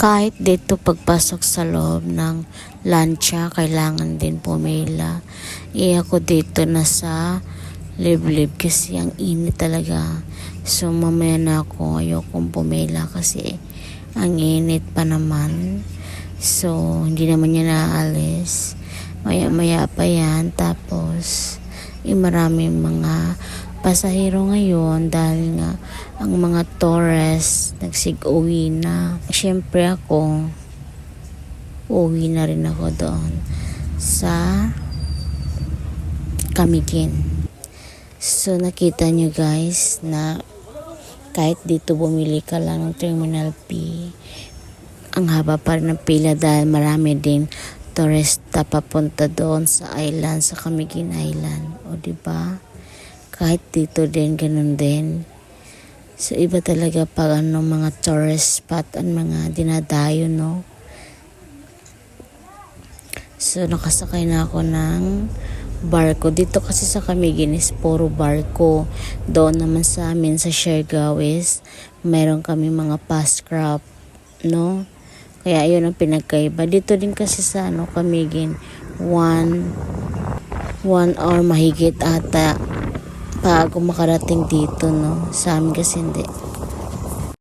Kahit dito pagpasok sa loob ng lancha, kailangan din pumila. Ako dito na sa liblib kasi ang init talaga. So mamaya na ako, ayokong pumila kasi ang init pa naman. So hindi naman niya naalis. Maya pa yan. Tapos maraming mga pasahero ngayon dahil nga ang mga tourists nagsig-uwi na. Siyempre ako, uwi na rin ako doon sa Camiguin. So nakita nyo guys na kahit dito bumili ka lang ng Terminal P, ang haba pa rin ng pila dahil marami din turista papunta doon sa island, sa Camiguin Island. O diba? Kahit dito din, ganun din. So, iba talaga pag mga tourist spot, ang mga dinadayo, no? So, nakasakay na ako ng barko. Dito kasi sa Camiguin is puro barko. Doon naman sa amin, sa Siargao is, meron kami mga fast craft, no? Kaya, yun ang pinagkaiba. Dito din kasi sa, Camiguin, 1 hour mahigit ata bago makarating dito, no? Sa amin kasi hindi.